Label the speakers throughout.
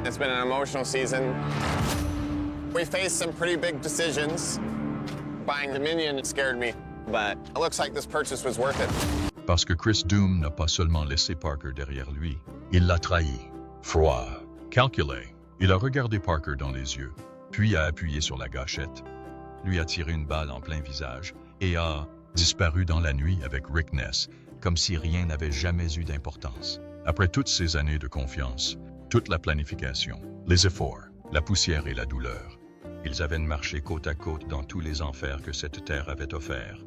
Speaker 1: It's been an emotional season. We faced some pretty big decisions. Buying Dominion scared me, but it looks like this purchase was worth it.
Speaker 2: Parce que Chris Doom n'a pas seulement laissé Parker derrière lui, il l'a trahi. Froid, calculé. Il a regardé Parker dans les yeux, puis a appuyé sur la gâchette, lui a tiré une balle en plein visage et a disparu dans la nuit avec Rick Ness, comme si rien n'avait jamais eu d'importance. Après toutes ces années de confiance, toute la planification, les efforts, la poussière et la douleur, ils avaient marché côte à côte dans tous les enfers que cette terre avait offerts.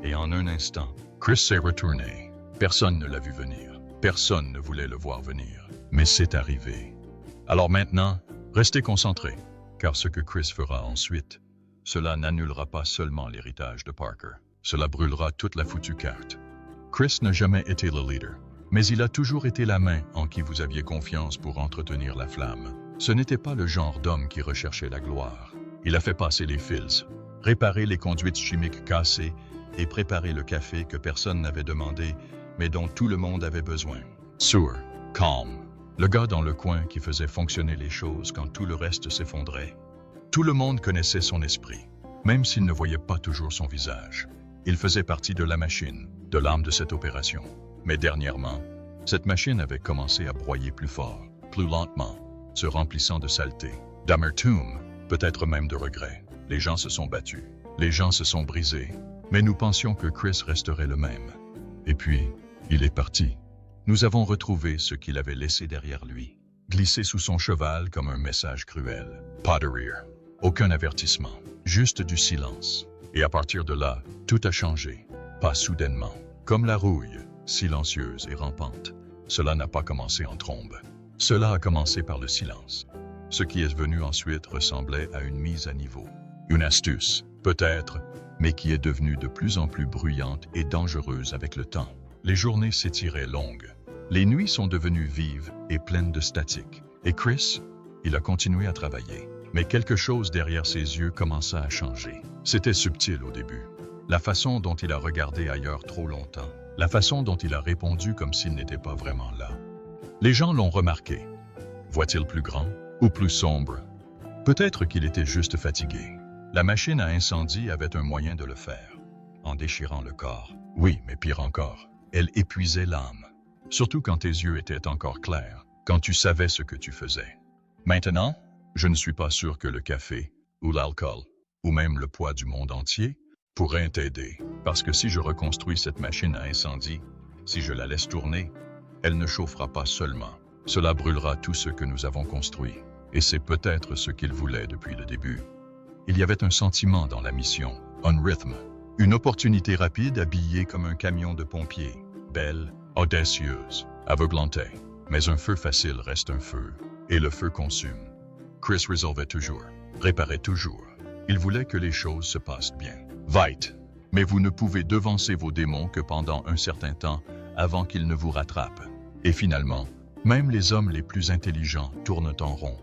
Speaker 2: Et en un instant, Chris s'est retourné. Personne ne l'a vu venir. Personne ne voulait le voir venir. Mais c'est arrivé. Alors maintenant, restez concentrés, car ce que Chris fera ensuite, cela n'annulera pas seulement l'héritage de Parker. Cela brûlera toute la foutue carte. Chris n'a jamais été le leader, mais il a toujours été la main en qui vous aviez confiance pour entretenir la flamme. Ce n'était pas le genre d'homme qui recherchait la gloire. Il a fait passer les fils, réparer les conduites chimiques cassées et préparer le café que personne n'avait demandé, mais dont tout le monde avait besoin. Sourd, calme, le gars dans le coin qui faisait fonctionner les choses quand tout le reste s'effondrait. Tout le monde connaissait son esprit, même s'il ne voyait pas toujours son visage. Il faisait partie de la machine, de l'âme de cette opération. Mais dernièrement, cette machine avait commencé à broyer plus fort, plus lentement, se remplissant de saleté, d'amertume, peut-être même de regret. Les gens se sont battus, les gens se sont brisés, mais nous pensions que Chris resterait le même. Et puis, il est parti. Nous avons retrouvé ce qu'il avait laissé derrière lui, glissé sous son cheval comme un message cruel. Pas de rire, aucun avertissement, juste du silence. Et à partir de là, tout a changé, pas soudainement. Comme la rouille, silencieuse et rampante, cela n'a pas commencé en trombe. Cela a commencé par le silence. Ce qui est venu ensuite ressemblait à une mise à niveau. Une astuce, peut-être, mais qui est devenue de plus en plus bruyante et dangereuse avec le temps. Les journées s'étiraient longues. Les nuits sont devenues vives et pleines de statique. Et Chris, il a continué à travailler. Mais quelque chose derrière ses yeux commença à changer. C'était subtil au début. La façon dont il a regardé ailleurs trop longtemps. La façon dont il a répondu comme s'il n'était pas vraiment là. Les gens l'ont remarqué. Voit-il plus grand ou plus sombre? Peut-être qu'il était juste fatigué. La machine à incendie avait un moyen de le faire, en déchirant le corps. Oui, mais pire encore, elle épuisait l'âme. Surtout quand tes yeux étaient encore clairs, quand tu savais ce que tu faisais. Maintenant, je ne suis pas sûr que le café, ou l'alcool, ou même le poids du monde entier, pourrait t'aider. Parce que si je reconstruis cette machine à incendie, si je la laisse tourner, elle ne chauffera pas seulement. Cela brûlera tout ce que nous avons construit. Et c'est peut-être ce qu'il voulait depuis le début. Il y avait un sentiment dans la mission, un rythme, une opportunité rapide habillée comme un camion de pompiers, belle, audacieuse, aveuglante. Mais un feu facile reste un feu, et le feu consume. Chris résolvait toujours, réparait toujours. Il voulait que les choses se passent bien. Vite, mais vous ne pouvez devancer vos démons que pendant un certain temps avant qu'ils ne vous rattrapent. Et finalement, même les hommes les plus intelligents tournent en rond.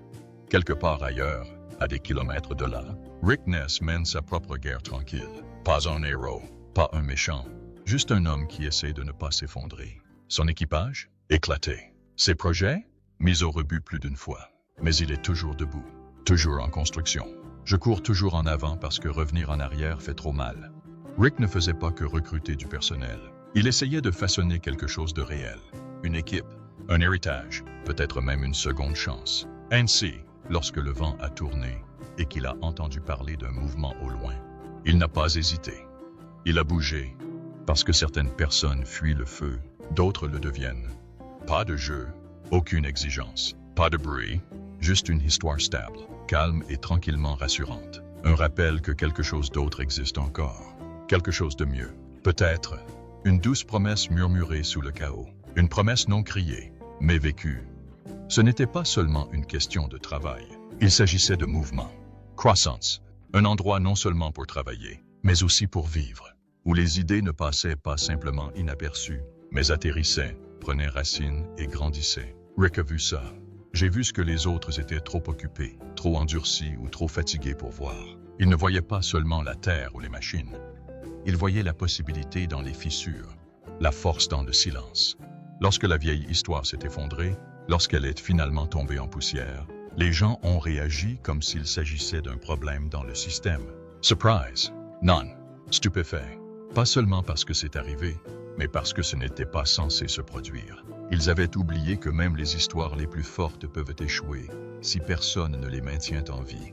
Speaker 2: Quelque part ailleurs, à des kilomètres de là, Rick Ness mène sa propre guerre tranquille. Pas un héros, pas un méchant, juste un homme qui essaie de ne pas s'effondrer. Son équipage? Éclaté. Ses projets? Mis au rebut plus d'une fois. Mais il est toujours debout, toujours en construction. Je cours toujours en avant parce que revenir en arrière fait trop mal. Rick ne faisait pas que recruter du personnel. Il essayait de façonner quelque chose de réel. Une équipe, un héritage, peut-être même une seconde chance. Ainsi, lorsque le vent a tourné et qu'il a entendu parler d'un mouvement au loin, il n'a pas hésité. Il a bougé, parce que certaines personnes fuient le feu, d'autres le deviennent. Pas de jeu, aucune exigence, pas de bruit, juste une histoire stable, calme et tranquillement rassurante. Un rappel que quelque chose d'autre existe encore, quelque chose de mieux. Peut-être une douce promesse murmurée sous le chaos, une promesse non criée, mais vécue. Ce n'était pas seulement une question de travail, il s'agissait de mouvement. Croissance, un endroit non seulement pour travailler, mais aussi pour vivre, où les idées ne passaient pas simplement inaperçues, mais atterrissaient, prenaient racine et grandissaient. Rick a vu ça. J'ai vu ce que les autres étaient trop occupés, trop endurcis ou trop fatigués pour voir. Ils ne voyaient pas seulement la terre ou les machines. Ils voyaient la possibilité dans les fissures, la force dans le silence. Lorsque la vieille histoire s'est effondrée, Lorsqu'elle est finalement tombée en poussière, les gens ont réagi comme s'il s'agissait d'un problème dans le système. Surprise! Non. Stupéfait. Pas seulement parce que c'est arrivé, mais parce que ce n'était pas censé se produire. Ils avaient oublié que même les histoires les plus fortes peuvent échouer si personne ne les maintient en vie.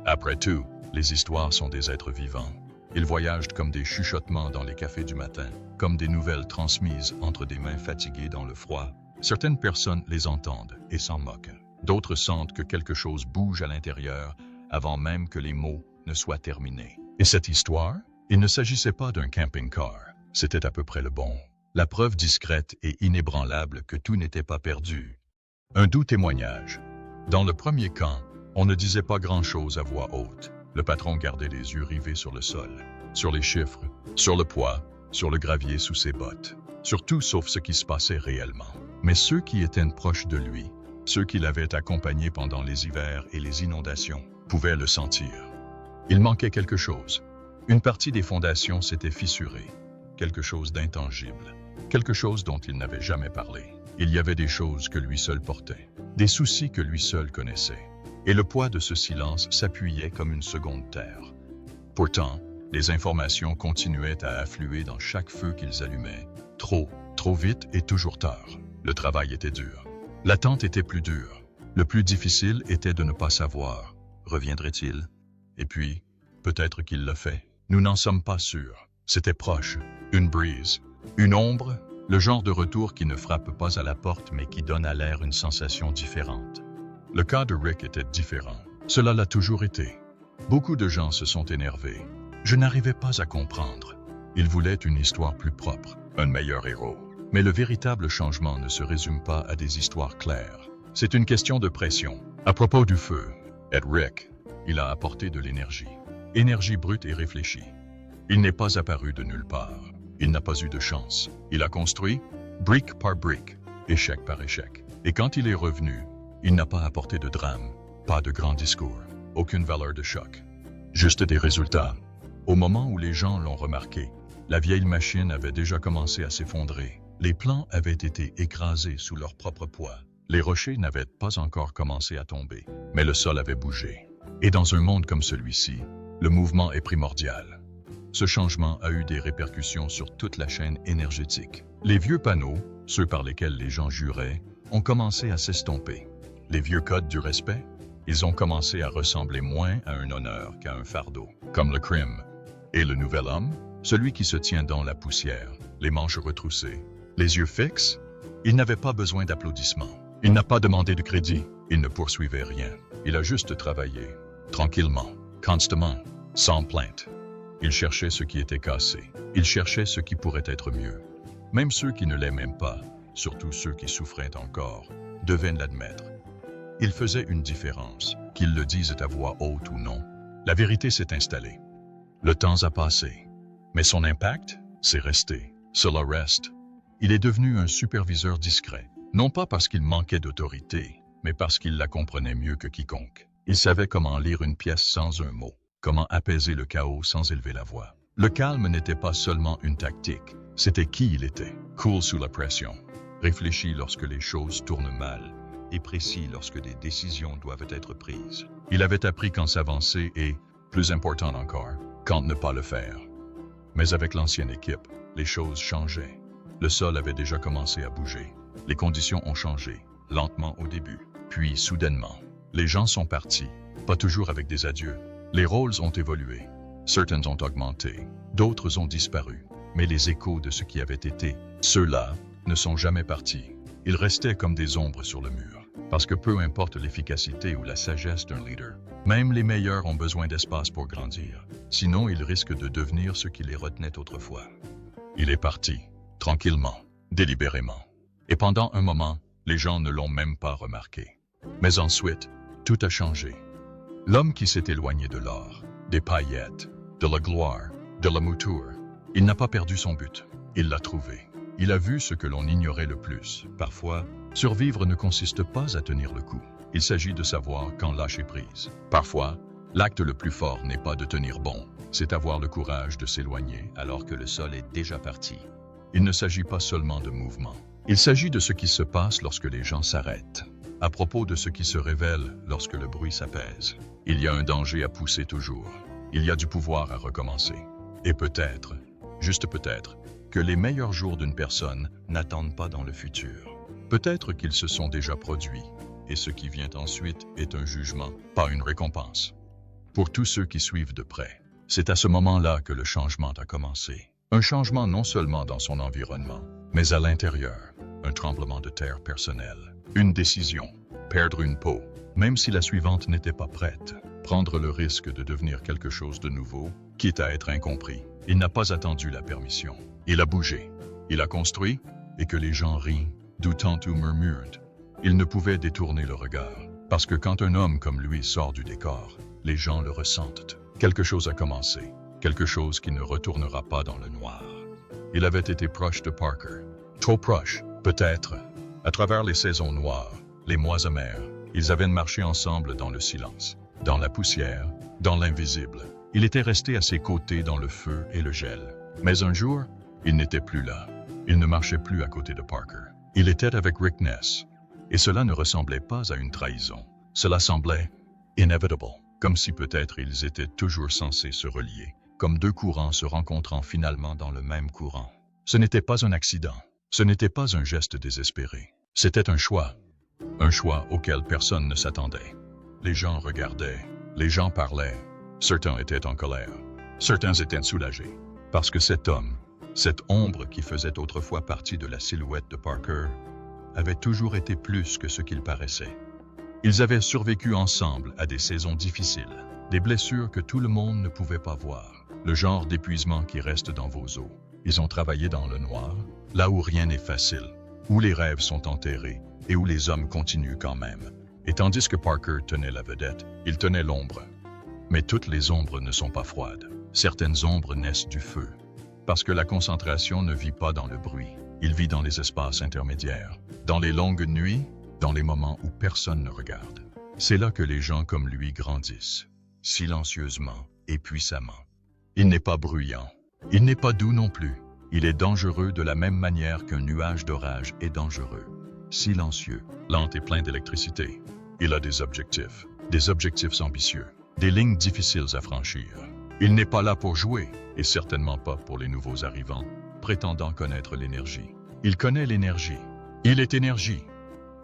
Speaker 2: Après tout, les histoires sont des êtres vivants. Ils voyagent comme des chuchotements dans les cafés du matin, comme des nouvelles transmises entre des mains fatiguées dans le froid. Certaines personnes les entendent et s'en moquent. D'autres sentent que quelque chose bouge à l'intérieur avant même que les mots ne soient terminés. Et cette histoire? Il ne s'agissait pas d'un camping-car. C'était à peu près le bon. La preuve discrète et inébranlable que tout n'était pas perdu. Un doux témoignage. Dans le premier camp, on ne disait pas grand-chose à voix haute. Le patron gardait les yeux rivés sur le sol, sur les chiffres, sur le poids, sur le gravier sous ses bottes. Sur tout sauf ce qui se passait réellement. Mais ceux qui étaient proches de lui, ceux qui l'avaient accompagné pendant les hivers et les inondations, pouvaient le sentir. Il manquait quelque chose. Une partie des fondations s'était fissurée. Quelque chose d'intangible. Quelque chose dont il n'avait jamais parlé. Il y avait des choses que lui seul portait. Des soucis que lui seul connaissait. Et le poids de ce silence s'appuyait comme une seconde terre. Pourtant, les informations continuaient à affluer dans chaque feu qu'ils allumaient. Trop vite et toujours tard. Le travail était dur. L'attente était plus dure. Le plus difficile était de ne pas savoir. Reviendrait-il? Et puis, peut-être qu'il l'a fait. Nous n'en sommes pas sûrs. C'était proche. Une brise. Une ombre. Le genre de retour qui ne frappe pas à la porte mais qui donne à l'air une sensation différente. Le cas de Rick était différent. Cela l'a toujours été. Beaucoup de gens se sont énervés. Je n'arrivais pas à comprendre. Ils voulaient une histoire plus propre, un meilleur héros. Mais le véritable changement ne se résume pas à des histoires claires. C'est une question de pression. À propos du feu, Rick, il a apporté de l'énergie. Énergie brute et réfléchie. Il n'est pas apparu de nulle part. Il n'a pas eu de chance. Il a construit, brique par brique, échec par échec. Et quand il est revenu, il n'a pas apporté de drame, pas de grand discours, aucune valeur de choc. Juste des résultats. Au moment où les gens l'ont remarqué, la vieille machine avait déjà commencé à s'effondrer. Les plans avaient été écrasés sous leur propre poids. Les rochers n'avaient pas encore commencé à tomber, mais le sol avait bougé. Et dans un monde comme celui-ci, le mouvement est primordial. Ce changement a eu des répercussions sur toute la chaîne énergétique. Les vieux panneaux, ceux par lesquels les gens juraient, ont commencé à s'estomper. Les vieux codes du respect, ils ont commencé à ressembler moins à un honneur qu'à un fardeau, comme le crime. Et le nouvel homme, celui qui se tient dans la poussière, les manches retroussées, les yeux fixes, il n'avait pas besoin d'applaudissements. Il n'a pas demandé de crédit. Il ne poursuivait rien. Il a juste travaillé, tranquillement, constamment, sans plainte. Il cherchait ce qui était cassé. Il cherchait ce qui pourrait être mieux. Même ceux qui ne l'aimaient pas, surtout ceux qui souffraient encore, devaient l'admettre. Il faisait une différence, qu'ils le disent à voix haute ou non. La vérité s'est installée. Le temps a passé. Mais son impact, c'est resté. Cela reste. Il est devenu un superviseur discret. Non pas parce qu'il manquait d'autorité, mais parce qu'il la comprenait mieux que quiconque. Il savait comment lire une pièce sans un mot, comment apaiser le chaos sans élever la voix. Le calme n'était pas seulement une tactique, c'était qui il était. Cool sous la pression, réfléchi lorsque les choses tournent mal, et précis lorsque des décisions doivent être prises. Il avait appris quand s'avancer et, plus important encore, quand ne pas le faire. Mais avec l'ancienne équipe, les choses changeaient. Le sol avait déjà commencé à bouger. Les conditions ont changé, lentement au début, puis soudainement. Les gens sont partis, pas toujours avec des adieux. Les rôles ont évolué. Certains ont augmenté, d'autres ont disparu. Mais les échos de ce qui avait été, ceux-là, ne sont jamais partis. Ils restaient comme des ombres sur le mur. Parce que peu importe l'efficacité ou la sagesse d'un leader, même les meilleurs ont besoin d'espace pour grandir. Sinon, ils risquent de devenir ce qui les retenait autrefois. Il est parti, tranquillement, délibérément. Et pendant un moment, les gens ne l'ont même pas remarqué. Mais ensuite, tout a changé. L'homme qui s'est éloigné de l'or, des paillettes, de la gloire, de la mouture, il n'a pas perdu son but. Il l'a trouvé. Il a vu ce que l'on ignorait le plus. Parfois, survivre ne consiste pas à tenir le coup. Il s'agit de savoir quand lâcher prise. Parfois, l'acte le plus fort n'est pas de tenir bon, c'est avoir le courage de s'éloigner alors que le sol est déjà parti. Il ne s'agit pas seulement de mouvement, Il s'agit de ce qui se passe lorsque les gens s'arrêtent, à propos de ce qui se révèle lorsque le bruit s'apaise. Il y a un danger à pousser toujours. Il y a du pouvoir à recommencer. Et peut-être, juste peut-être, que les meilleurs jours d'une personne n'attendent pas dans le futur. Peut-être qu'ils se sont déjà produits, et ce qui vient ensuite est un jugement, pas une récompense. Pour tous ceux qui suivent de près, c'est à ce moment-là que le changement a commencé. Un changement non seulement dans son environnement, mais à l'intérieur. Un tremblement de terre personnel. Une décision. Perdre une peau, même si la suivante n'était pas prête. Prendre le risque de devenir quelque chose de nouveau, quitte à être incompris. Il n'a pas attendu la permission. Il a bougé. Il a construit, et que les gens rient, doutant ou murmurent. Il ne pouvait détourner le regard, parce que quand un homme comme lui sort du décor, les gens le ressentent. Quelque chose a commencé, quelque chose qui ne retournera pas dans le noir. Il avait été proche de Parker. Trop proche, peut-être. À travers les saisons noires, les mois amers, ils avaient marché ensemble dans le silence, dans la poussière, dans l'invisible. Il était resté à ses côtés dans le feu et le gel. Mais un jour, il n'était plus là. Il ne marchait plus à côté de Parker. Il était avec Rick Ness. Et cela ne ressemblait pas à une trahison. Cela semblait inevitable, comme si peut-être ils étaient toujours censés se relier, comme deux courants se rencontrant finalement dans le même courant. Ce n'était pas un accident. Ce n'était pas un geste désespéré. C'était un choix auquel personne ne s'attendait. Les gens regardaient, les gens parlaient. Certains étaient en colère, certains étaient soulagés. Parce que cet homme, cette ombre qui faisait autrefois partie de la silhouette de Parker, avait toujours été plus que ce qu'il paraissait. Ils avaient survécu ensemble à des saisons difficiles, des blessures que tout le monde ne pouvait pas voir, le genre d'épuisement qui reste dans vos os. Ils ont travaillé dans le noir, là où rien n'est facile, où les rêves sont enterrés et où les hommes continuent quand même. Et tandis que Parker tenait la vedette, il tenait l'ombre. Mais toutes les ombres ne sont pas froides. Certaines ombres naissent du feu. Parce que la concentration ne vit pas dans le bruit. Il vit dans les espaces intermédiaires, dans les longues nuits, dans les moments où personne ne regarde. C'est là que les gens comme lui grandissent, silencieusement et puissamment. Il n'est pas bruyant. Il n'est pas doux non plus. Il est dangereux de la même manière qu'un nuage d'orage est dangereux. Silencieux, lent et plein d'électricité. Il a des objectifs ambitieux, des lignes difficiles à franchir. Il n'est pas là pour jouer, et certainement pas pour les nouveaux arrivants, prétendant connaître l'énergie. Il connaît l'énergie. Il est énergie.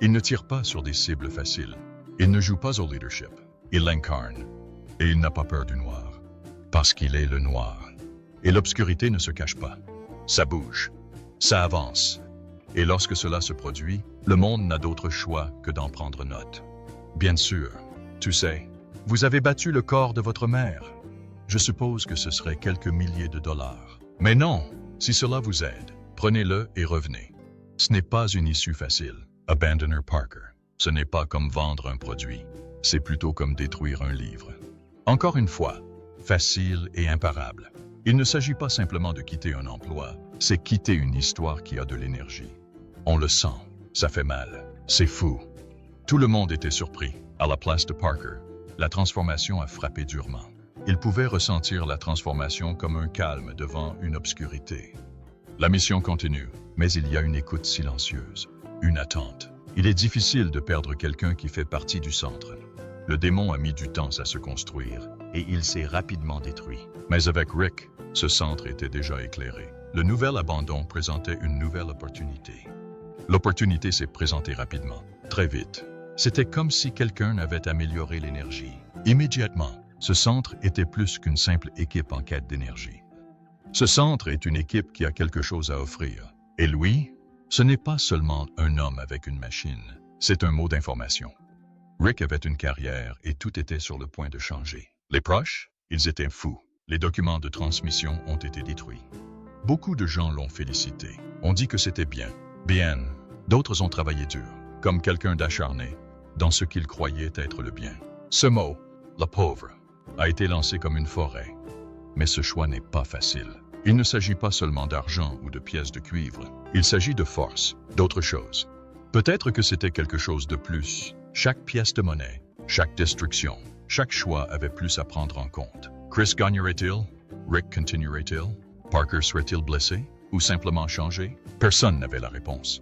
Speaker 2: Il ne tire pas sur des cibles faciles. Il ne joue pas au leadership. Il l'incarne. Et il n'a pas peur du noir. Parce qu'il est le noir. Et l'obscurité ne se cache pas. Ça bouge. Ça avance. Et lorsque cela se produit, le monde n'a d'autre choix que d'en prendre note. Bien sûr, tu sais, vous avez battu le corps de votre mère. Je suppose que ce serait quelques milliers de dollars. Mais non, si cela vous aide, prenez-le et revenez. Ce n'est pas une issue facile. Abandoner Parker. Ce n'est pas comme vendre un produit. C'est plutôt comme détruire un livre. Encore une fois, facile et imparable. Il ne s'agit pas simplement de quitter un emploi, c'est quitter une histoire qui a de l'énergie. On le sent, ça fait mal, c'est fou. Tout le monde était surpris. À la place de Parker, la transformation a frappé durement. Il pouvait ressentir la transformation comme un calme devant une obscurité. La mission continue, mais il y a une écoute silencieuse, une attente. Il est difficile de perdre quelqu'un qui fait partie du centre. Le démon a mis du temps à se construire, et il s'est rapidement détruit. Mais avec Rick, ce centre était déjà éclairé. Le nouvel abandon présentait une nouvelle opportunité. L'opportunité s'est présentée rapidement, très vite. C'était comme si quelqu'un avait amélioré l'énergie. Immédiatement, ce centre était plus qu'une simple équipe en quête d'énergie. Ce centre est une équipe qui a quelque chose à offrir. Et lui, ce n'est pas seulement un homme avec une machine, c'est un mot d'information. Rick avait une carrière et tout était sur le point de changer. Les proches, ils étaient fous. Les documents de transmission ont été détruits. Beaucoup de gens l'ont félicité. On dit que c'était bien. Bien. D'autres ont travaillé dur, comme quelqu'un d'acharné, dans ce qu'ils croyaient être le bien. Ce mot, le pauvre, a été lancé comme une forêt. Mais ce choix n'est pas facile. Il ne s'agit pas seulement d'argent ou de pièces de cuivre. Il s'agit de force, d'autre chose. Peut-être que c'était quelque chose de plus. Chaque pièce de monnaie, chaque destruction, chaque choix avait plus à prendre en compte. Chris gagnerait-il? Rick continuerait-il? Parker serait-il blessé? Ou simplement changé? Personne n'avait la réponse.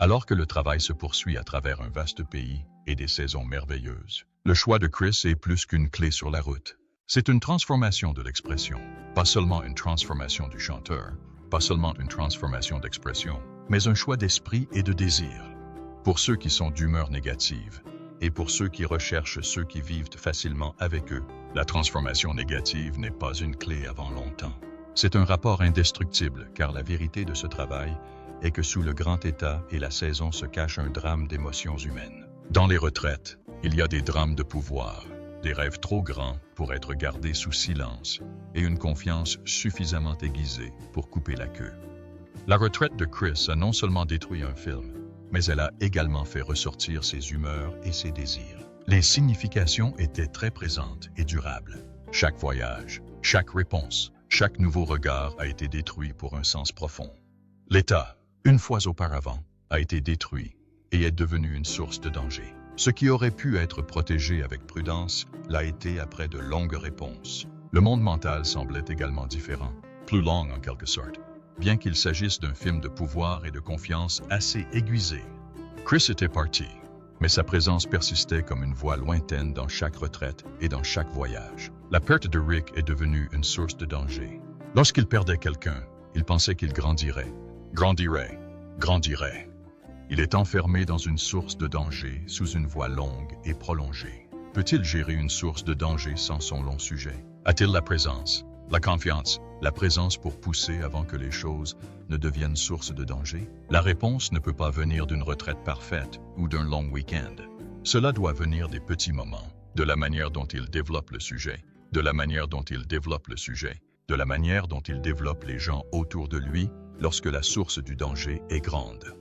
Speaker 2: Alors que le travail se poursuit à travers un vaste pays et des saisons merveilleuses, le choix de Chris est plus qu'une clé sur la route. C'est une transformation de l'expression, pas seulement une transformation du chanteur, pas seulement une transformation d'expression, mais un choix d'esprit et de désir. Pour ceux qui sont d'humeur négative, et pour ceux qui recherchent ceux qui vivent facilement avec eux, la transformation négative n'est pas une clé avant longtemps. C'est un rapport indestructible, car la vérité de ce travail est que sous le grand état et la saison se cache un drame d'émotions humaines. Dans les retraites, il y a des drames de pouvoir, des rêves trop grands pour être gardés sous silence et une confiance suffisamment aiguisée pour couper la queue. La retraite de Chris a non seulement détruit un film, mais elle a également fait ressortir ses humeurs et ses désirs. Les significations étaient très présentes et durables. Chaque voyage, chaque réponse, chaque nouveau regard a été détruit pour un sens profond. L'état, une fois auparavant, a été détruit et est devenu une source de danger. Ce qui aurait pu être protégé avec prudence l'a été après de longues réponses. Le monde mental semblait également différent, plus long en quelque sorte, bien qu'il s'agisse d'un film de pouvoir et de confiance assez aiguisé. Chris était parti, mais sa présence persistait comme une voix lointaine dans chaque retraite et dans chaque voyage. La perte de Rick est devenue une source de danger. Lorsqu'il perdait quelqu'un, il pensait qu'il grandirait. Il est enfermé dans une source de danger sous une voie longue et prolongée. Peut-il gérer une source de danger sans son long sujet? A-t-il la présence, la confiance, la présence pour pousser avant que les choses ne deviennent source de danger? La réponse ne peut pas venir d'une retraite parfaite ou d'un long week-end. Cela doit venir des petits moments, de la manière dont il développe le sujet, de la manière dont il développe les gens autour de lui lorsque la source du danger est grande.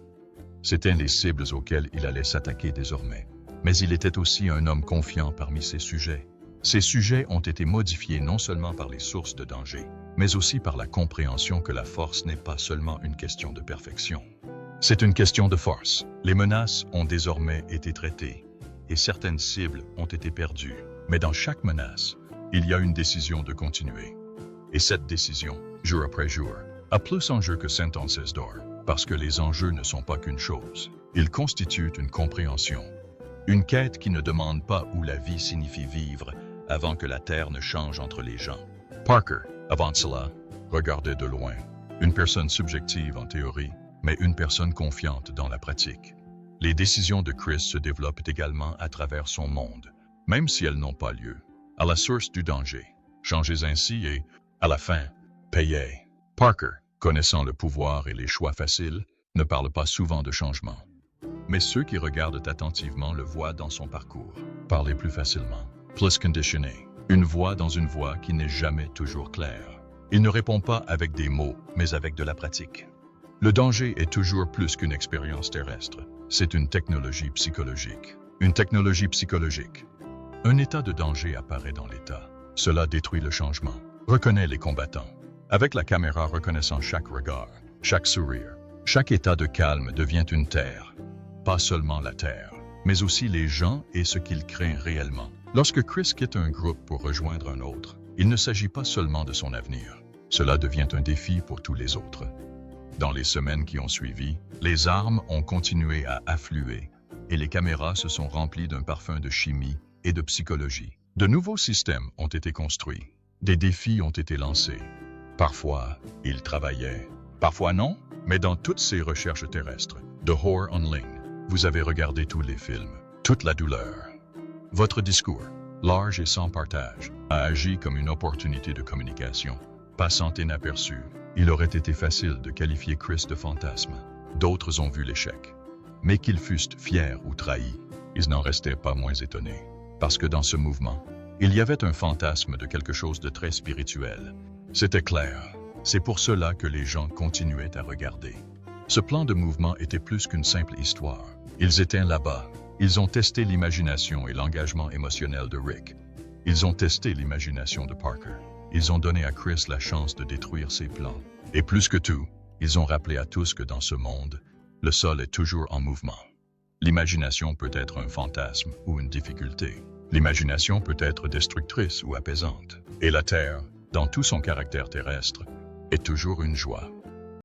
Speaker 2: C'étaient les cibles auxquelles il allait s'attaquer désormais. Mais il était aussi un homme confiant parmi ses sujets. Ces sujets ont été modifiés non seulement par les sources de danger, mais aussi par la compréhension que la force n'est pas seulement une question de perfection. C'est une question de force. Les menaces ont désormais été traitées, et certaines cibles ont été perdues. Mais dans chaque menace, il y a une décision de continuer. Et cette décision, jour après jour, a plus enjeu que sentences d'or, parce que les enjeux ne sont pas qu'une chose. Ils constituent une compréhension. Une quête qui ne demande pas où la vie signifie vivre avant que la terre ne change entre les gens. Parker, avant cela, regardait de loin. Une personne subjective en théorie, mais une personne confiante dans la pratique. Les décisions de Chris se développent également à travers son monde, même si elles n'ont pas lieu. À la source du danger, changez ainsi et, à la fin, payez. Parker, connaissant le pouvoir et les choix faciles, ne parle pas souvent de changement. Mais ceux qui regardent attentivement le voient dans son parcours. Parler plus facilement, plus conditionné. Une voix dans une voix qui n'est jamais toujours claire. Il ne répond pas avec des mots, mais avec de la pratique. Le danger est toujours plus qu'une expérience terrestre. C'est une technologie psychologique. Une technologie psychologique. Un état de danger apparaît dans l'état. Cela détruit le changement. Reconnaît les combattants. Avec la caméra reconnaissant chaque regard, chaque sourire, chaque état de calme devient une terre. Pas seulement la terre, mais aussi les gens et ce qu'ils craignent réellement. Lorsque Chris quitte un groupe pour rejoindre un autre, il ne s'agit pas seulement de son avenir. Cela devient un défi pour tous les autres. Dans les semaines qui ont suivi, les armes ont continué à affluer et les caméras se sont remplies d'un parfum de chimie et de psychologie. De nouveaux systèmes ont été construits. Des défis ont été lancés. Parfois, ils travaillaient. Parfois non, mais dans toutes ces recherches terrestres, de Horror Online, vous avez regardé tous les films, toute la douleur. Votre discours, large et sans partage, a agi comme une opportunité de communication. Passant inaperçu, il aurait été facile de qualifier Chris de fantasme. D'autres ont vu l'échec. Mais qu'ils fussent fiers ou trahis, ils n'en restaient pas moins étonnés. Parce que dans ce mouvement, il y avait un fantasme de quelque chose de très spirituel. C'était clair. C'est pour cela que les gens continuaient à regarder. Ce plan de mouvement était plus qu'une simple histoire. Ils étaient là-bas. Ils ont testé l'imagination et l'engagement émotionnel de Rick. Ils ont testé l'imagination de Parker. Ils ont donné à Chris la chance de détruire ses plans. Et plus que tout, ils ont rappelé à tous que dans ce monde, le sol est toujours en mouvement. L'imagination peut être un fantasme ou une difficulté. L'imagination peut être destructrice ou apaisante. Et la Terre, dans tout son caractère terrestre, est toujours une joie.